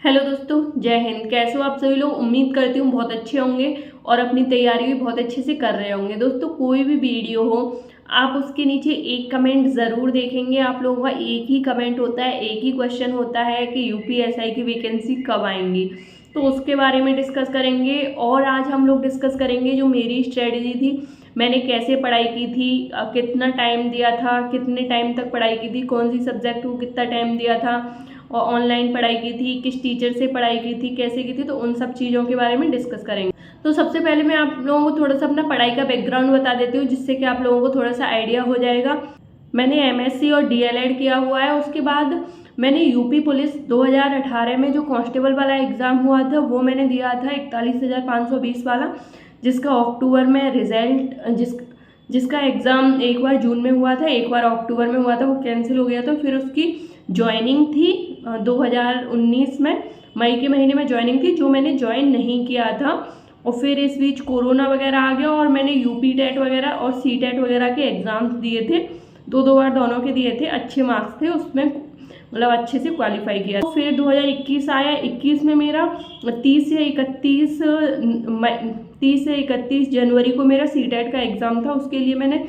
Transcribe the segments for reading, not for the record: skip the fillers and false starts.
Hello दोस्तों, जय हिंद। कैसे हो आप सभी लोग? उम्मीद करती हूँ बहुत अच्छे होंगे और अपनी तैयारी भी बहुत अच्छे से कर रहे होंगे। दोस्तों, कोई भी वीडियो हो आप उसके नीचे एक कमेंट ज़रूर देखेंगे। आप लोगों का एक ही कमेंट होता है, एक ही क्वेश्चन होता है कि यूपीएसआई की वैकेंसी कब आएंगी, तो उसके बारे में डिस्कस करेंगे। और आज हम लोग डिस्कस करेंगे जो मेरी स्ट्रेटजी थी, मैंने कैसे पढ़ाई की थी, कितना टाइम दिया था, कितने टाइम तक पढ़ाई की थी, कौन सी सब्जेक्ट को कितना टाइम दिया था, और ऑनलाइन पढ़ाई की थी, किस टीचर से पढ़ाई की थी, कैसे की थी, तो उन सब चीज़ों के बारे में डिस्कस करेंगे। तो सबसे पहले मैं आप लोगों को थोड़ा सा अपना पढ़ाई का बैकग्राउंड बता देती हूँ, जिससे कि आप लोगों को थोड़ा सा आइडिया हो जाएगा। मैंने एमएससी और डीएलएड किया हुआ है। उसके बाद मैंने यूपी पुलिस 2018 में जो कांस्टेबल वाला एग्ज़ाम हुआ था वो मैंने दिया था, 41,520 वाला, जिसका अक्टूबर में रिजल्ट जिसका एग्ज़ाम एक बार जून में हुआ था, एक बार अक्टूबर में हुआ था, वो कैंसिल हो गया था। फिर उसकी ज्वाइनिंग थी 2019 में, मई के महीने में ज्वाइनिंग थी, जो मैंने ज्वाइन नहीं किया था। और फिर इस बीच कोरोना वगैरह आ गया और मैंने यूपी टेट वगैरह और सी टेट वगैरह के एग्ज़ाम्स दिए थे, दो बार दोनों के दिए थे। अच्छे मार्क्स थे उसमें, मतलब अच्छे से क्वालिफाई किया। तो फिर 2021 आया। 21 में मेरा 30 से 31 जनवरी को मेरा सी टेट का एग्ज़ाम था। उसके लिए मैंने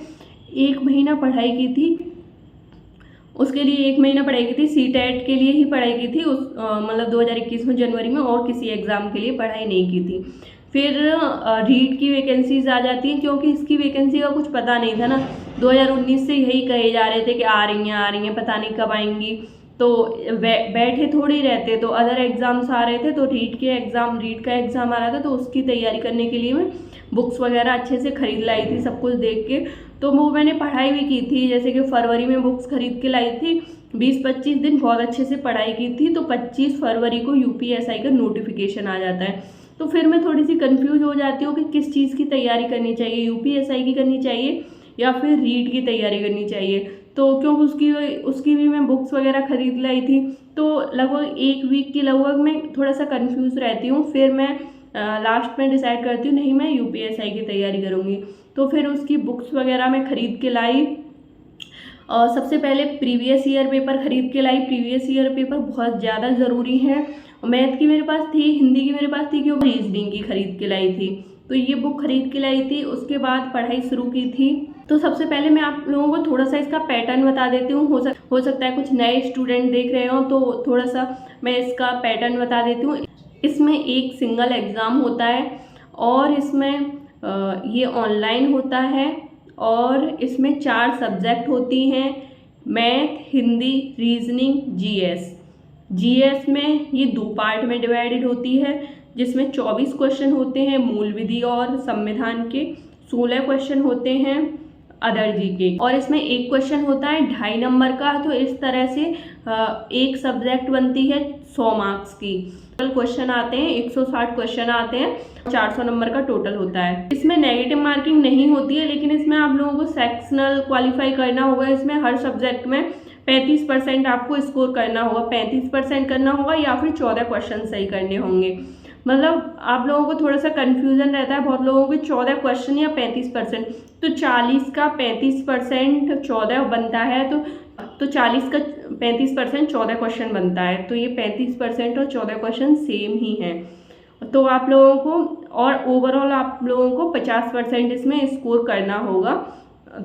एक महीना पढ़ाई की थी। सी टेट के लिए ही पढ़ाई की थी मतलब 2021 में जनवरी में, और किसी एग्ज़ाम के लिए पढ़ाई नहीं की थी। फिर रीट की वैकेंसीज आ जाती हैं, क्योंकि इसकी वैकेंसी का कुछ पता नहीं था ना। 2019 से यही कहे जा रहे थे कि आ रही हैं, पता नहीं कब आएंगी। तो बैठे थोड़ी रहते, तो अदर एग्ज़ाम्स आ रहे थे, तो रीट का एग्ज़ाम आ रहा था, तो उसकी तैयारी करने के लिए मैं बुक्स वगैरह अच्छे से खरीद लाई थी, सब कुछ देख के। तो वो मैंने पढ़ाई भी की थी, जैसे कि फरवरी में बुक्स खरीद के लाई थी, 20-25 दिन बहुत अच्छे से पढ़ाई की थी। तो 25 फरवरी को यूपीएसआई का नोटिफिकेशन आ जाता है। तो फिर मैं थोड़ी सी कंफ्यूज हो जाती हूँ कि किस चीज़ की तैयारी करनी चाहिए, यूपीएसआई की करनी चाहिए या फिर रीट की तैयारी करनी चाहिए। तो क्योंकि उसकी भी मैं बुक्स वगैरह खरीद लाई थी, तो लगभग एक वीक की लगभग मैं थोड़ा सा कंफ्यूज रहती हूँ। फिर मैं लास्ट में डिसाइड करती हूँ, नहीं मैं यूपीएसआई की तैयारी करूँगी। तो फिर उसकी बुक्स वगैरह मैं खरीद के लाई। सबसे पहले प्रीवियस ईयर पेपर खरीद के लाई। प्रीवियस ईयर पेपर बहुत ज़्यादा ज़रूरी है। मैथ की मेरे पास थी, हिंदी की मेरे पास थी, क्योंकि रीजनिंग की खरीद के लाई थी। तो ये बुक खरीद के लाई थी। उसके बाद पढ़ाई शुरू की थी। तो सबसे पहले मैं आप लोगों को थोड़ा सा इसका पैटर्न बता देती हूँ। हो सकता है कुछ नए स्टूडेंट देख रहे हो, तो थोड़ा सा मैं इसका पैटर्न बता देती हूँ। इसमें एक सिंगल एग्ज़ाम होता है, और इसमें ये ऑनलाइन होता है, और इसमें 4 सब्जेक्ट होती हैं, math, Hindi, reasoning, GS. GS में ये 2 पार्ट में डिवाइडेड होती है, जिसमें 24 क्वेश्चन होते हैं मूल विधि और संविधान के, 16 क्वेश्चन होते हैं अदर जी के, और इसमें एक क्वेश्चन होता है 2.5 नंबर का। तो इस तरह से एक सब्जेक्ट बनती है 100 मार्क्स की। क्वेश्चन आते हैं 160 क्वेश्चन आते हैं, 400 नंबर का टोटल होता है। इसमें नेगेटिव मार्किंग नहीं होती है, लेकिन इसमें आप लोगों को सेक्शनल क्वालिफाई करना होगा। इसमें हर सब्जेक्ट में 35% आपको स्कोर करना होगा, 35% करना होगा, या फिर 14 क्वेश्चन सही करने होंगे। मतलब आप लोगों को थोड़ा सा कन्फ्यूजन रहता है, बहुत लोगों के 14 क्वेश्चन या 35%। तो 40 का 35% 14 बनता है, तो 40 का 35% 14 क्वेश्चन बनता है। तो ये 35% और 14 क्वेश्चन सेम ही हैं। तो आप लोगों को, और ओवरऑल आप लोगों को 50% इसमें स्कोर करना होगा,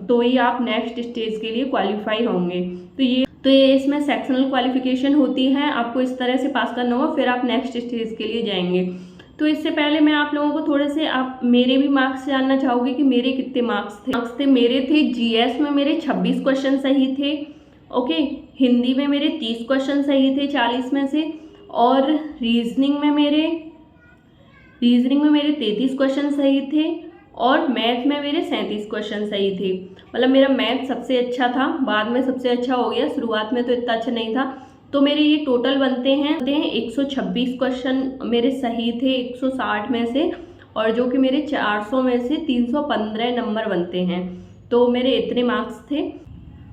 तो ही आप नेक्स्ट स्टेज के लिए क्वालिफाई होंगे। तो ये इसमें सेक्शनल क्वालिफिकेशन होती है, आपको इस तरह से पास करना होगा, फिर आप नेक्स्ट स्टेज के लिए जाएंगे। तो इससे पहले मैं आप लोगों को थोड़े से, आप मेरे भी मार्क्स जानना चाहोगे कि मेरे कितने मार्क्स थे। मेरे थे जीएस में मेरे 26 क्वेश्चन सही थे, ओके। हिंदी में मेरे 30 क्वेश्चन सही थे 40 में से, और रीजनिंग में मेरे 33 क्वेश्चन सही थे, और मैथ में मेरे 37 क्वेश्चन सही थे। मतलब मेरा मैथ सबसे अच्छा था, बाद में सबसे अच्छा हो गया, शुरुआत में तो इतना अच्छा नहीं था। तो मेरे ये टोटल बनते हैं 126 क्वेश्चन मेरे सही थे 160 में से, और जो कि मेरे 400 में से 315 नंबर बनते हैं। तो मेरे इतने मार्क्स थे।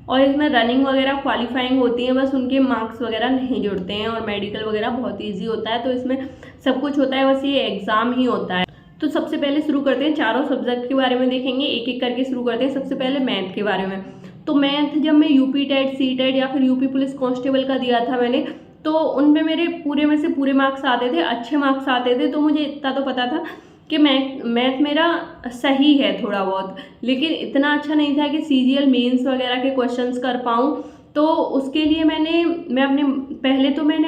और इसमें रनिंग वगैरह क्वालिफाइंग होती है, बस उनके मार्क्स वगैरह नहीं जुड़ते हैं, और मेडिकल वगैरह बहुत ईजी होता है। तो इसमें सब कुछ होता है, बस ये एग्ज़ाम ही होता है। तो सबसे पहले शुरू करते हैं, चारों सब्जेक्ट के बारे में देखेंगे, एक एक करके शुरू करते हैं। सबसे पहले मैथ के बारे में। तो मैथ जब मैं यूपी टेट, सी टेट या फिर यूपी पुलिस कांस्टेबल का दिया था मैंने, तो उनमें मेरे पूरे में से पूरे मार्क्स आते थे, अच्छे मार्क्स आते थे। तो मुझे इतना तो पता था कि मैथ मेरा सही है थोड़ा बहुत, लेकिन इतना अच्छा नहीं था कि सीजीएल मेंस वगैरह के क्वेश्चंस कर पाऊँ। तो उसके लिए मैंने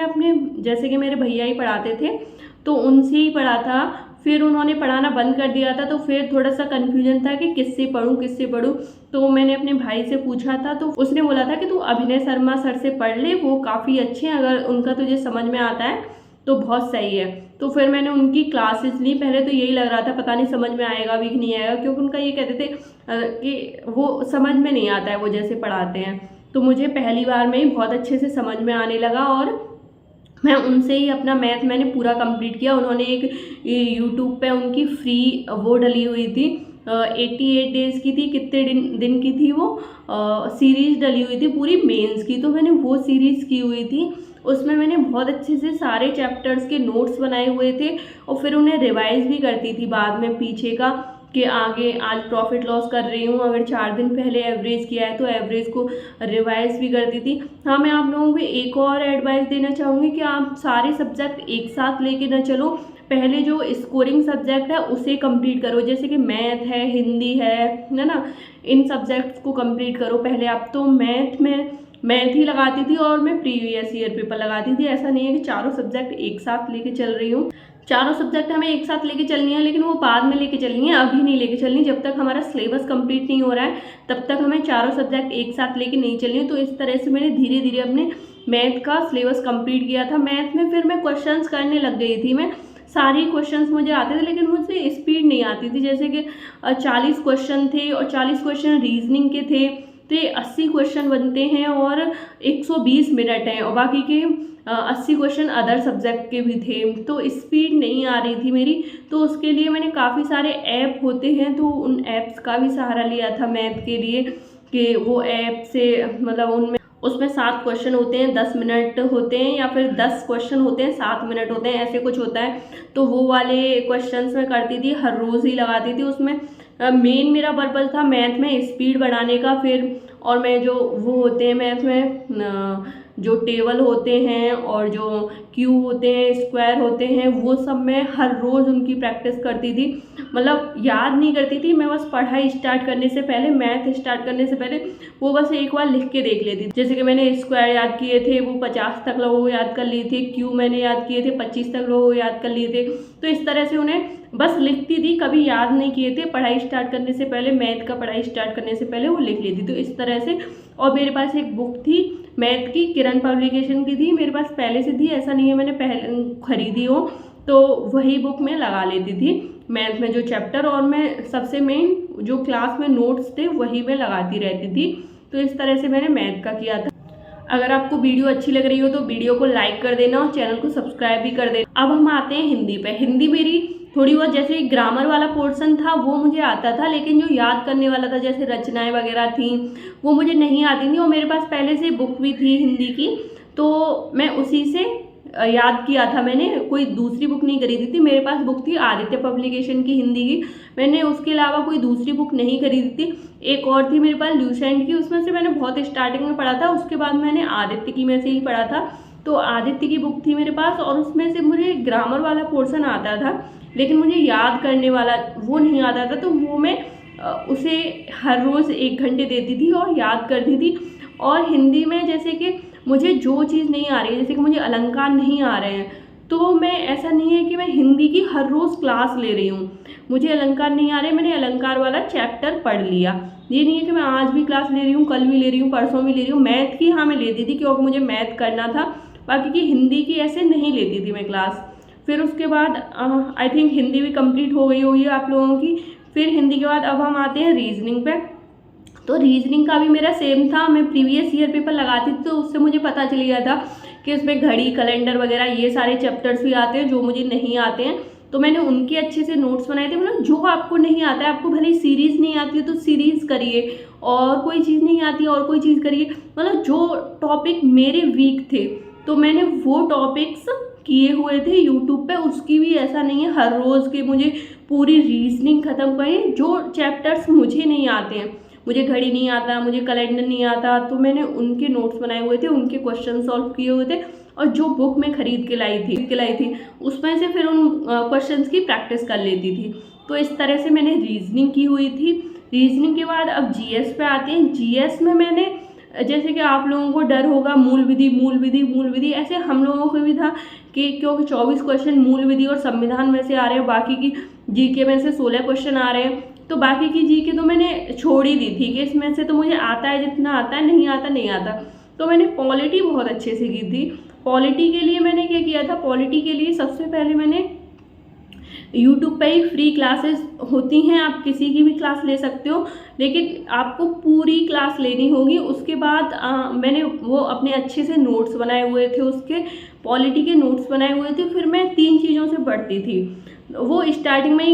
अपने जैसे कि मेरे भैया ही पढ़ाते थे तो उनसे ही पढ़ा था। फिर उन्होंने पढ़ाना बंद कर दिया था, तो फिर थोड़ा सा कन्फ्यूजन था कि किससे पढ़ूँ। तो मैंने अपने भाई से पूछा था, तो उसने बोला था कि तू अभिनय शर्मा सर से पढ़ ले, वो काफ़ी अच्छे हैं, अगर उनका तुझे समझ में आता है तो बहुत सही है। तो फिर मैंने उनकी क्लासेस ली। पहले तो यही लग रहा था पता नहीं समझ में आएगा भी कि नहीं आएगा, क्योंकि उनका ये कहते थे कि वो समझ में नहीं आता है वो जैसे पढ़ाते हैं। तो मुझे पहली बार में ही बहुत अच्छे से समझ में आने लगा और मैं उनसे ही अपना मैथ मैंने पूरा कंप्लीट किया। उन्होंने एक यूट्यूब पे उनकी फ्री वो डली हुई थी, 88 डेज़ की थी, कितने दिन की थी वो सीरीज़ डली हुई थी पूरी मेंस की। तो मैंने वो सीरीज़ की हुई थी, उसमें मैंने बहुत अच्छे से सारे चैप्टर्स के नोट्स बनाए हुए थे और फिर उन्हें रिवाइज भी करती थी बाद में पीछे का, कि आगे आज प्रॉफिट लॉस कर रही हूँ, अगर 4 दिन पहले एवरेज किया है तो एवरेज को रिवाइज भी करती थी। हाँ, मैं आप लोगों को एक और एडवाइस देना चाहूँगी कि आप सारे सब्जेक्ट एक साथ लेके ना चलो। पहले जो स्कोरिंग सब्जेक्ट है उसे कंप्लीट करो, जैसे कि मैथ है, हिंदी है ना, इन सब्जेक्ट्स को कंप्लीट करो पहले आप। तो मैथ ही लगाती थी और मैं प्रीवियस ईयर पेपर लगाती थी। ऐसा नहीं है कि चारों सब्जेक्ट एक साथ लेके चल रही हूँ। चारों सब्जेक्ट हमें एक साथ लेके चलनी है, लेकिन वो बाद में लेके चलनी है, अभी नहीं लेके चलनी। जब तक हमारा सिलेबस कंप्लीट नहीं हो रहा है तब तक हमें चारों सब्जेक्ट एक साथ लेके नहीं चलनी है। तो इस तरह से मैंने धीरे धीरे अपने मैथ का सिलेबस कंप्लीट किया था। मैथ में फिर मैं क्वेश्चंस करने लग गई थी। मैं सारी क्वेश्चंस मुझे आते थे, लेकिन मुझसे स्पीड नहीं आती थी। जैसे कि 40 क्वेश्चन थे और 40 क्वेश्चन रीजनिंग के थे, तो ये 80 क्वेश्चन बनते हैं और 120 मिनट हैं, और बाकी के 80 क्वेश्चन अदर सब्जेक्ट के भी थे। तो स्पीड नहीं आ रही थी मेरी। तो उसके लिए मैंने काफ़ी सारे ऐप होते हैं तो उन ऐप्स का भी सहारा लिया था मैथ के लिए, कि वो ऐप से मतलब उसमें 7 क्वेश्चन होते हैं, 10 मिनट होते हैं, या फिर 10 क्वेश्चन होते हैं 7 मिनट होते हैं, ऐसे कुछ होता है। तो वो वाले क्वेश्चंस मैं करती थी, हर रोज़ ही लगाती थी। उसमें मेन मेरा पर्पज़ था मैथ में स्पीड बढ़ाने का। फिर और मैं जो वो होते हैं मैथ में जो टेबल होते हैं और जो क्यू होते हैं, स्क्वायर होते हैं, वो सब मैं हर रोज़ उनकी प्रैक्टिस करती थी। मतलब याद नहीं करती थी मैं, बस पढ़ाई स्टार्ट करने से पहले, मैथ स्टार्ट करने से पहले वो बस एक बार लिख के देख लेती थी। जैसे कि मैंने स्क्वायर याद किए थे वो 50 तक लोगों को याद कर लिए थे, क्यू मैंने याद किए थे 25 तक लोगों को याद कर लिए थे। तो इस तरह से उन्हें बस लिखती थी, कभी याद नहीं किए थे। पढ़ाई स्टार्ट करने से पहले, मैथ का पढ़ाई स्टार्ट करने से पहले वो लिख लेती। तो इस तरह से। और मेरे पास एक बुक थी मैथ की, किरण पब्लिकेशन की थी, मेरे पास पहले से थी, ऐसा नहीं है मैंने पहले खरीदी हो। तो वही बुक मैं लगा लेती थी मैथ में जो चैप्टर, और मैं सबसे मेन जो क्लास में नोट्स थे वही मैं लगाती रहती थी। तो इस तरह से मैंने मैथ का किया था। अगर आपको वीडियो अच्छी लग रही हो तो वीडियो को लाइक कर देना और चैनल को सब्सक्राइब भी कर देना। अब हम आते हैं हिंदी पे। हिंदी मेरी थोड़ी बहुत, जैसे ग्रामर वाला पोर्शन था वो मुझे आता था, लेकिन जो याद करने वाला था जैसे रचनाएं वगैरह थी वो मुझे नहीं आती थी। और मेरे पास पहले से बुक भी थी हिंदी की, तो मैं उसी से याद किया था। मैंने कोई दूसरी बुक नहीं खरीदी थी, मेरे पास बुक थी आदित्य पब्लिकेशन की हिंदी की। मैंने उसके अलावा कोई दूसरी बुक नहीं खरीदी थी। एक और थी मेरे पास ल्यूसेंट की, उसमें से मैंने बहुत स्टार्टिंग में पढ़ा था, उसके बाद मैंने आदित्य की में से ही पढ़ा था। तो आदित्य की बुक थी मेरे पास, और उसमें से मुझे ग्रामर वाला पोर्शन आता था, लेकिन मुझे याद करने वाला वो नहीं आता था। तो वो मैं उसे हर रोज़ 1 घंटे देती थी और याद करती थी। और हिंदी में जैसे कि मुझे जो चीज़ नहीं आ रही है, जैसे कि मुझे अलंकार नहीं आ रहे हैं, तो मैं, ऐसा नहीं है कि मैं हिंदी की हर रोज़ क्लास ले रही हूँ। मुझे अलंकार नहीं आ रहे, मैंने अलंकार वाला चैप्टर पढ़ लिया। ये नहीं है कि मैं आज भी क्लास ले रही हूँ, कल भी ले रही हूँ, परसों भी ले रही हूँ। मैथ की हाँ मैं लेती थी क्योंकि मुझे मैथ करना था, बाकी की हिंदी की ऐसे नहीं लेती थी मैं क्लास। फिर उसके बाद आई थिंक हिंदी भी कंप्लीट हो गई होगी आप लोगों की। फिर हिंदी के बाद अब हम आते हैं रीजनिंग पे। तो रीजनिंग का भी मेरा सेम था, मैं प्रीवियस ईयर पेपर लगाती थी, तो उससे मुझे पता चल गया था कि उसमें घड़ी, कैलेंडर वगैरह ये सारे चैप्टर्स भी आते हैं जो मुझे नहीं आते हैं। तो मैंने उनके अच्छे से नोट्स बनाए थे। मतलब जो आपको नहीं आता है, आपको भले ही सीरीज़ नहीं आती है तो सीरीज़ करिए, और कोई चीज़ नहीं आती है और कोई चीज़ करिए। मतलब जो टॉपिक मेरे वीक थे तो मैंने वो टॉपिक्स किए हुए थे यूट्यूब पे। उसकी भी ऐसा नहीं है हर रोज़ के मुझे पूरी रीजनिंग ख़त्म करें। जो चैप्टर्स मुझे नहीं आते हैं, मुझे घड़ी नहीं आता, मुझे कैलेंडर नहीं आता, तो मैंने उनके नोट्स बनाए हुए थे, उनके क्वेश्चन सॉल्व किए हुए थे, और जो बुक मैं खरीद के लाई थी उसमें से फिर उन क्वेश्चंस की प्रैक्टिस कर लेती थी। तो इस तरह से मैंने रीजनिंग की हुई थी। रीजनिंग के बाद अब जीएस पे आते हैं। जीएस में मैंने, जैसे कि आप लोगों को डर होगा मूल विधि, ऐसे हम लोगों को भी था कि क्योंकि 24 क्वेश्चन मूल विधि और संविधान में से आ रहे हैं, बाकी की जीके में से 16 क्वेश्चन आ रहे हैं, तो बाकी की जीके तो मैंने छोड़ ही दी थी कि इसमें से तो मुझे आता है जितना आता है, नहीं आता। तो मैंने पॉलिटी बहुत अच्छे से की थी। पॉलिटी के लिए मैंने क्या किया था, पॉलिटी के लिए सबसे पहले मैंने यूट्यूब पे ही फ्री क्लासेस होती हैं, आप किसी की भी क्लास ले सकते हो, लेकिन आपको पूरी क्लास लेनी होगी। उसके बाद मैंने वो अपने अच्छे से नोट्स बनाए हुए थे, उसके पॉलिटी के नोट्स बनाए हुए थे। फिर मैं 3 चीज़ों से पढ़ती थी। वो स्टार्टिंग में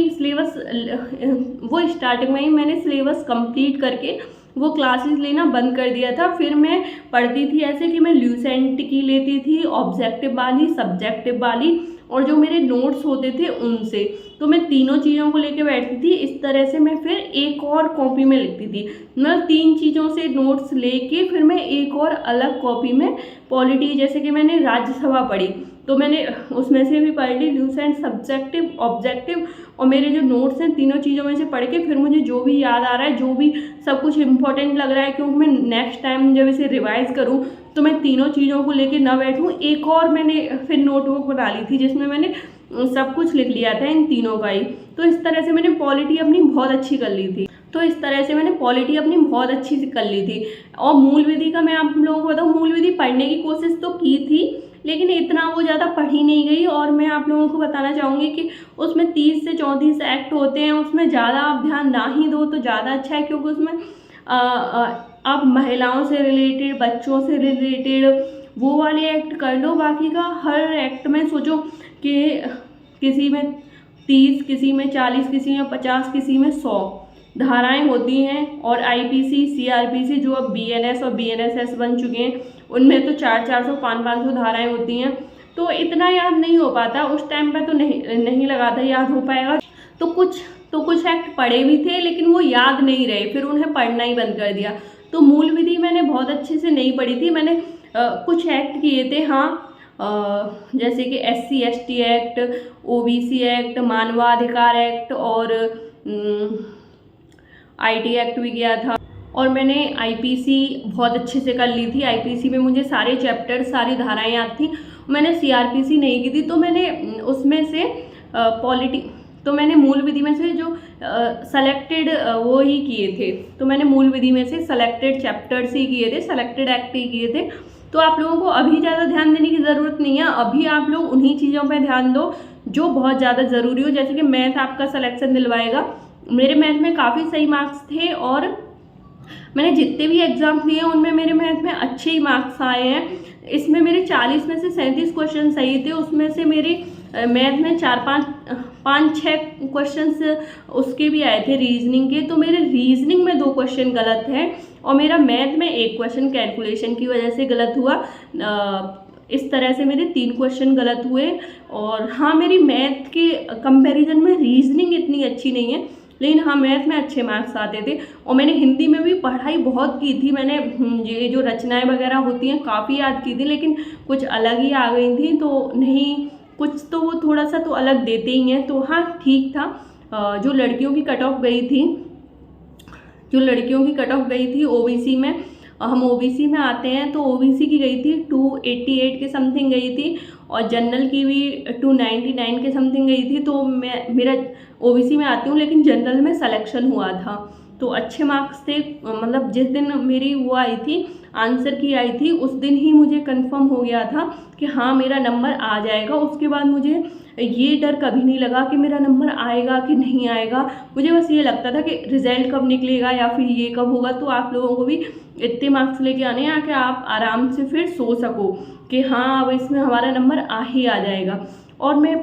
ही मैंने सिलेबस कंप्लीट करके वो क्लासेस लेना बंद कर दिया था। फिर मैं पढ़ती थी ऐसे कि मैं ल्यूसेंट की लेती थी, ऑब्जेक्टिव वाली, सब्जेक्टिव वाली, और जो मेरे नोट्स होते थे उनसे। तो मैं तीनों चीज़ों को लेके बैठती थी। इस तरह से मैं फिर एक और कॉपी में लिखती थी। मैं 3 चीज़ों से नोट्स लेके फिर मैं एक और अलग कॉपी में पॉलिटी, जैसे कि मैंने राज्यसभा पढ़ी तो मैंने उसमें से भी पढ़ ली, ल्यूसेंट, सब्जेक्टिव, ऑब्जेक्टिव, और मेरे जो नोट्स हैं तीनों चीज़ों में से पढ़ के फिर मुझे जो भी याद आ रहा है, जो भी सब कुछ इंपॉर्टेंट लग रहा है, क्योंकि मैं नेक्स्ट टाइम जब इसे रिवाइज करूँ तो मैं तीनों चीज़ों को लेके ना बैठूँ। एक और मैंने फिर नोटबुक बना ली थी जिसमें मैंने सब कुछ लिख लिया था इन तीनों का ही। तो इस तरह से मैंने पॉलिटी अपनी बहुत अच्छी कर ली थी। और मूल विधि का मैं आप लोगों को बताऊँ, मूल विधि पढ़ने की कोशिश तो की थी, लेकिन इतना वो ज़्यादा पढ़ी नहीं गई। और मैं आप लोगों को बताना चाहूँगी कि उसमें 30 से 34 एक्ट होते हैं, उसमें ज़्यादा आप ध्यान ना ही दो तो ज़्यादा अच्छा है, क्योंकि उसमें आप महिलाओं से रिलेटेड, बच्चों से रिलेटेड वो वाले एक्ट कर लो। बाकी का हर एक्ट में सोचो कि किसी में 30, किसी में 40, किसी में 50, किसी में 100 धाराएं होती हैं। और आईपीसी, सीआरपीसी जो अब बीएनएस और बीएनएसएस बन चुके हैं, उनमें तो 400-400, 500-500 धाराएं होती हैं। तो इतना याद नहीं हो पाता उस टाइम पर, तो नहीं लगा था याद हो पाएगा। तो कुछ एक्ट पढ़े भी थे लेकिन वो याद नहीं रहे, फिर उन्हें पढ़ना ही बंद कर दिया। तो मूल विधि मैंने बहुत अच्छे से नहीं पढ़ी थी। मैंने कुछ एक्ट किए थे, हाँ, जैसे कि SC/ST एक्ट, OBC एक्ट, मानवाधिकार एक्ट और IT एक्ट भी किया था। और मैंने IPC बहुत अच्छे से कर ली थी। IPC में मुझे सारे चैप्टर, सारी धाराएं याद थी। मैंने CRPC नहीं की थी, तो मैंने उसमें से तो मैंने मूल विधि में से जो सेलेक्टेड वो ही किए थे। तो मैंने मूल विधि में से सेलेक्टेड चैप्टर्स ही किए थे, सेलेक्टेड एक्ट ही किए थे। तो आप लोगों को अभी ज़्यादा ध्यान देने की ज़रूरत नहीं है। अभी आप लोग उन्हीं चीज़ों पे ध्यान दो जो बहुत ज़्यादा ज़रूरी हो। जैसे कि मैथ आपका सिलेक्शन दिलवाएगा। मेरे मैथ में काफ़ी सही मार्क्स थे और मैंने जितने भी एग्ज़ाम दिए उनमें मेरे मैथ में अच्छे ही मार्क्स आए हैं। इसमें मेरे 40 में से 37 क्वेश्चन सही थे। उसमें से मेरे मैथ में 5-6 क्वेश्चंस उसके भी आए थे रीजनिंग के। तो मेरे रीजनिंग में 2 क्वेश्चन गलत हैं और मेरा मैथ में 1 क्वेश्चन कैलकुलेशन की वजह से गलत हुआ। इस तरह से मेरे 3 क्वेश्चन गलत हुए। और हाँ, मेरी मैथ के कंपैरिजन में रीजनिंग इतनी अच्छी नहीं है, लेकिन हाँ मैथ में अच्छे मार्क्स आते थे। और मैंने हिंदी में भी पढ़ाई बहुत की थी। मैंने ये जो रचनाएं वगैरह होती हैं काफ़ी याद की थी, लेकिन कुछ अलग ही आ गई थी। तो नहीं, कुछ तो वो थोड़ा सा तो अलग देते ही हैं। तो हाँ, ठीक था। जो लड़कियों की कट ऑफ गई थी OBC में, हम OBC में आते हैं, तो OBC की गई थी 288 के समथिंग गई थी और जनरल की भी 299 के समथिंग गई थी। तो मेरा OBC में आती हूँ, लेकिन जनरल में सिलेक्शन हुआ था। तो अच्छे मार्क्स थे। मतलब जिस दिन मेरी वो आई थी, आंसर की आई थी, उस दिन ही मुझे कंफर्म हो गया था कि हाँ मेरा नंबर आ जाएगा। उसके बाद मुझे ये डर कभी नहीं लगा कि मेरा नंबर आएगा कि नहीं आएगा। मुझे बस ये लगता था कि रिजल्ट कब निकलेगा या फिर ये कब होगा। तो आप लोगों को भी इतने मार्क्स लेके आने हैं कि आप आराम से फिर सो सको कि हाँ अब इसमें हमारा नंबर आ जाएगा। और मैं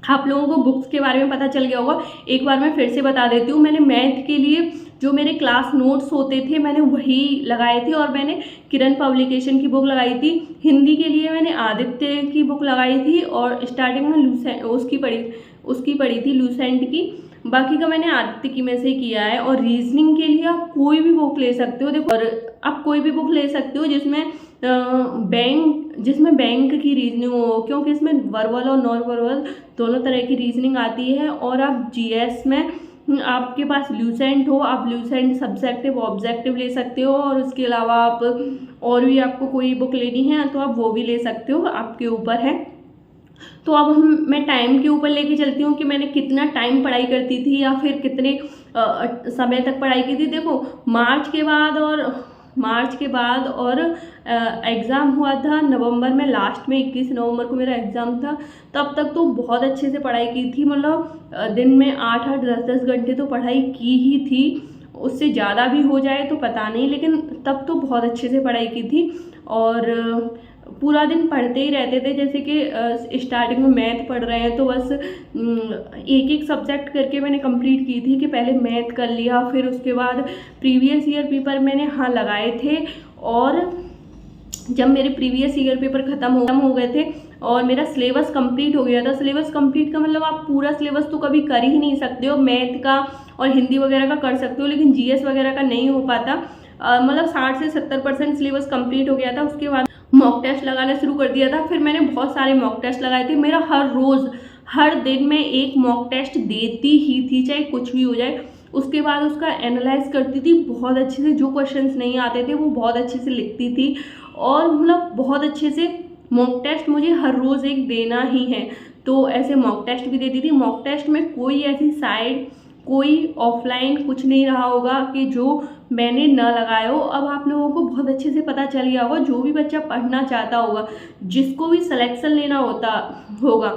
आप लोगों को बुक्स के बारे में पता चल गया होगा, एक बार मैं फिर से बता देती हूँ। मैंने मैथ के लिए जो मेरे क्लास नोट्स होते थे मैंने वही लगाए थे और मैंने किरण पब्लिकेशन की बुक लगाई थी। हिंदी के लिए मैंने आदित्य की बुक लगाई थी और स्टार्टिंग में उसकी पढ़ी थी ल्यूसेंट की। बाकी का मैंने आदित्य की में से किया है। और रीजनिंग के लिए आप कोई भी बुक ले सकते हो। देखो, और आप कोई भी बुक ले सकते हो जिसमें जिसमें बैंक की रीजनिंग हो, क्योंकि इसमें वर्बल और नॉन वर्बल दोनों तरह की रीजनिंग आती है। और आप जीएस में आपके पास ल्यूसेंट हो, आप ल्यूसेंट सब्जेक्टिव ऑब्जेक्टिव ले सकते हो, और उसके अलावा आप और भी आपको कोई बुक लेनी है तो आप वो भी ले सकते हो, आपके ऊपर है। तो अब मैं टाइम के ऊपर लेके चलती हूँ कि मैंने कितना टाइम पढ़ाई करती थी या फिर कितने समय तक पढ़ाई की थी। देखो मार्च के बाद और एग्ज़ाम हुआ था नवंबर में, लास्ट में 21 नवंबर को मेरा एग्ज़ाम था। तब तक तो बहुत अच्छे से पढ़ाई की थी, मतलब दिन में 8-8 10-10 घंटे तो पढ़ाई की ही थी। उससे ज़्यादा भी हो जाए तो पता नहीं, लेकिन तब तो बहुत अच्छे से पढ़ाई की थी। और पूरा दिन पढ़ते ही रहते थे। जैसे कि स्टार्टिंग में मैथ पढ़ रहे हैं तो बस एक एक सब्जेक्ट करके मैंने कंप्लीट की थी, कि पहले मैथ कर लिया, फिर उसके बाद प्रीवियस ईयर पेपर मैंने लगाए थे। और जब मेरे प्रीवियस ईयर पेपर ख़त्म हो गए थे और मेरा सिलेबस कंप्लीट हो गया था, सिलेबस कंप्लीट का मतलब आप पूरा सिलेबस तो कभी कर ही नहीं सकते हो। मैथ का और हिंदी वगैरह का कर सकते हो, लेकिन जीएस वगैरह का नहीं हो पाता। मतलब 60 से 70% सिलेबस कंप्लीट हो गया था। उसके बाद मॉक टेस्ट लगाना शुरू कर दिया था। फिर मैंने बहुत सारे मॉक टेस्ट लगाए थे। मेरा हर रोज़ हर दिन में एक मॉक टेस्ट देती ही थी, चाहे कुछ भी हो जाए। उसके बाद उसका एनालाइज करती थी बहुत अच्छे से, जो क्वेश्चंस नहीं आते थे वो बहुत अच्छे से लिखती थी। और मतलब बहुत अच्छे से मॉक टेस्ट मुझे हर रोज़ एक देना ही है, तो ऐसे मॉक टेस्ट भी देती थी। मॉक टेस्ट में कोई ऐसी साइड, कोई ऑफलाइन कुछ नहीं रहा होगा कि जो मैंने न लगाया हो। अब आप लोगों को बहुत अच्छे से पता चल गया होगा, जो भी बच्चा पढ़ना चाहता होगा, जिसको भी सिलेक्शन लेना होगा,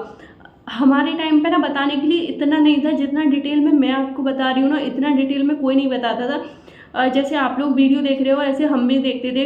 हमारे टाइम पे ना बताने के लिए इतना नहीं था जितना डिटेल में मैं आपको बता रही हूँ ना, इतना डिटेल में कोई नहीं बताता था। जैसे आप लोग वीडियो देख रहे हो, ऐसे हम भी देखते थे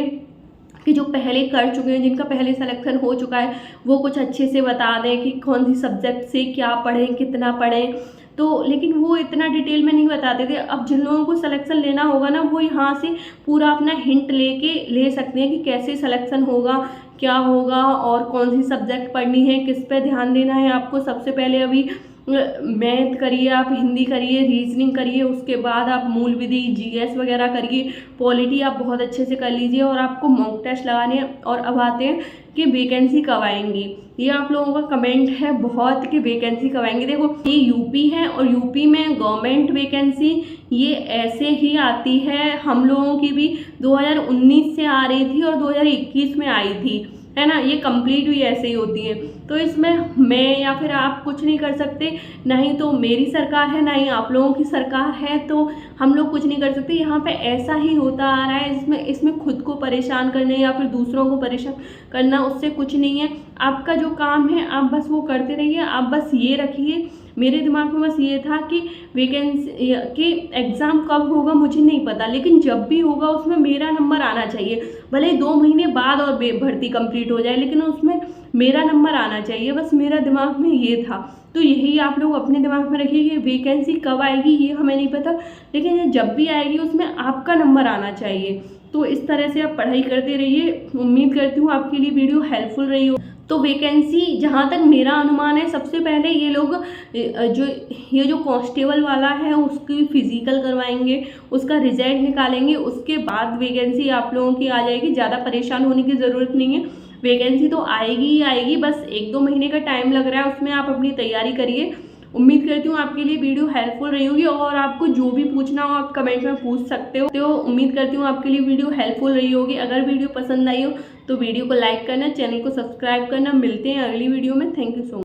कि जो पहले कर चुके हैं, जिनका पहले सिलेक्शन हो चुका है, वो कुछ अच्छे से बता दें कि कौन सी सब्जेक्ट से क्या पढ़ें, कितना पढ़ें। तो लेकिन वो इतना डिटेल में नहीं बताते थे। अब जिन लोगों को सिलेक्शन लेना होगा ना, वो यहाँ से पूरा अपना हिंट लेके ले सकते हैं कि कैसे सिलेक्शन होगा, क्या होगा और कौन सी सब्जेक्ट पढ़नी है, किस पे ध्यान देना है आपको। सबसे पहले अभी मैथ करिए, आप हिंदी करिए, रीजनिंग करिए, उसके बाद आप मूल विधि, जीएस वगैरह करिए, पॉलिटी आप बहुत अच्छे से कर लीजिए। और आपको मॉक टेस्ट लगाने हैं। और अब आते हैं कि वैकेंसी कब आएंगी। ये आप लोगों का कमेंट है बहुत कि वैकेंसी कब आएंगी। देखो, ये यूपी है और यूपी में गवर्नमेंट वैकेंसी ये ऐसे ही आती है। हम लोगों की भी 2019 से आ रही थी और 2021 में आई थी, है ना। ये कंप्लीट भी ऐसे ही होती है। तो इसमें मैं या फिर आप कुछ नहीं कर सकते, ना ही तो मेरी सरकार है, ना ही आप लोगों की सरकार है, तो हम लोग कुछ नहीं कर सकते। यहाँ पे ऐसा ही होता आ रहा है। इसमें खुद को परेशान करने या फिर दूसरों को परेशान करना, उससे कुछ नहीं है। आपका जो काम है आप बस वो करते रहिए। आप बस ये रखिए, मेरे दिमाग में बस ये था कि वैकेंसी कि एग्ज़ाम कब होगा मुझे नहीं पता, लेकिन जब भी होगा उसमें मेरा नंबर आना चाहिए। भले ही 2 महीने बाद और भर्ती कंप्लीट हो जाए, लेकिन उसमें मेरा नंबर आना चाहिए। बस मेरा दिमाग में ये था। तो यही आप लोग अपने दिमाग में रखिए कि वैकेंसी कब आएगी ये हमें नहीं पता, लेकिन ये जब भी आएगी उसमें आपका नंबर आना चाहिए। तो इस तरह से आप पढ़ाई करते रहिए। उम्मीद करती हूँ आपके लिए वीडियो हेल्पफुल रही हो। तो वैकेंसी जहाँ तक मेरा अनुमान है, सबसे पहले ये लोग जो कांस्टेबल वाला है उसकी फिजिकल करवाएंगे, उसका रिजल्ट निकालेंगे, उसके बाद वैकेंसी आप लोगों की आ जाएगी। ज़्यादा परेशान होने की ज़रूरत नहीं है, वैकेंसी तो आएगी ही आएगी। बस 1-2 महीने का टाइम लग रहा है, उसमें आप अपनी तैयारी करिए। उम्मीद करती हूँ आपके लिए वीडियो हेल्पफुल रही होगी, और आपको जो भी पूछना हो आप कमेंट में पूछ सकते हो। तो उम्मीद करती हूँ आपके लिए वीडियो हेल्पफुल रही होगी। अगर वीडियो पसंद आई हो तो वीडियो को लाइक करना, चैनल को सब्सक्राइब करना। मिलते हैं अगली वीडियो में। Thank you so much.